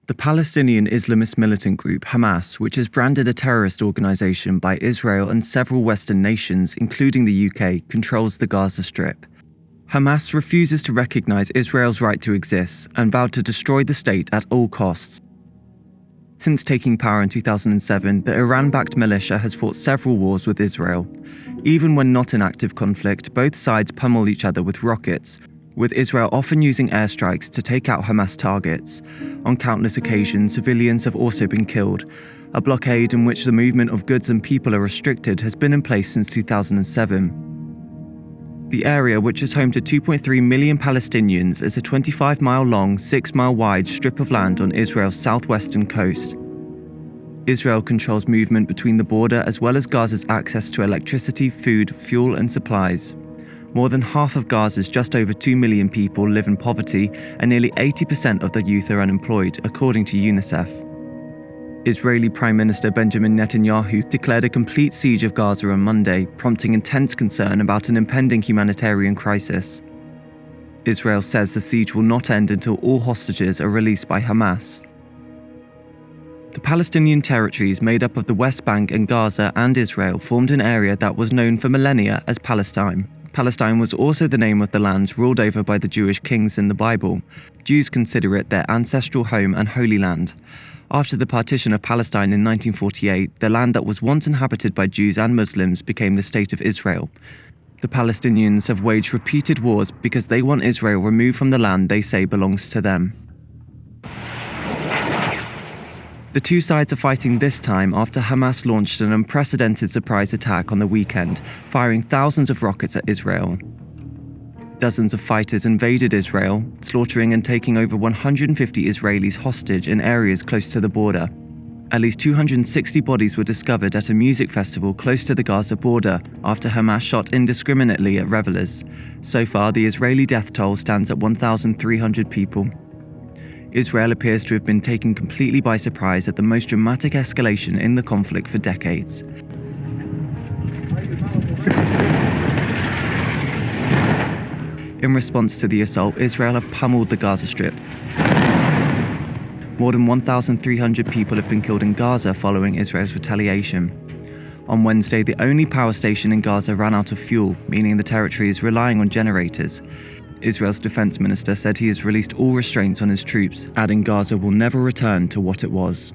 The Palestinian Islamist militant group Hamas, which is branded a terrorist organisation by Israel and several Western nations, including the UK, controls the Gaza Strip. Hamas refuses to recognise Israel's right to exist and vowed to destroy the state at all costs. Since taking power in 2007, the Iran-backed militia has fought several wars with Israel. Even when not in active conflict, both sides pummel each other with rockets, with Israel often using airstrikes to take out Hamas targets. On countless occasions, civilians have also been killed. A blockade in which the movement of goods and people are restricted has been in place since 2007. The area, which is home to 2.3 million Palestinians, is a 25-mile-long, 6-mile-wide strip of land on Israel's southwestern coast. Israel controls movement between the border as well as Gaza's access to electricity, food, fuel and supplies. More than half of Gaza's just over 2 million people live in poverty, and nearly 80% of the youth are unemployed, according to UNICEF. Israeli Prime Minister Benjamin Netanyahu declared a complete siege of Gaza on Monday, prompting intense concern about an impending humanitarian crisis. Israel says the siege will not end until all hostages are released by Hamas. The Palestinian territories made up of the West Bank and Gaza and Israel formed an area that was known for millennia as Palestine. Palestine was also the name of the lands ruled over by the Jewish kings in the Bible. Jews consider it their ancestral home and holy land. After the partition of Palestine in 1948, the land that was once inhabited by Jews and Muslims became the State of Israel. The Palestinians have waged repeated wars because they want Israel removed from the land they say belongs to them. The two sides are fighting this time after Hamas launched an unprecedented surprise attack on the weekend, firing thousands of rockets at Israel. Dozens of fighters invaded Israel, slaughtering and taking over 150 Israelis hostage in areas close to the border. At least 260 bodies were discovered at a music festival close to the Gaza border after Hamas shot indiscriminately at revelers. So far, the Israeli death toll stands at 1,300 people. Israel appears to have been taken completely by surprise at the most dramatic escalation in the conflict for decades. In response to the assault, Israel have pummeled the Gaza Strip. More than 1,300 people have been killed in Gaza following Israel's retaliation. On Wednesday, the only power station in Gaza ran out of fuel, meaning the territory is relying on generators. Israel's defense minister said he has released all restraints on his troops, adding Gaza will never return to what it was.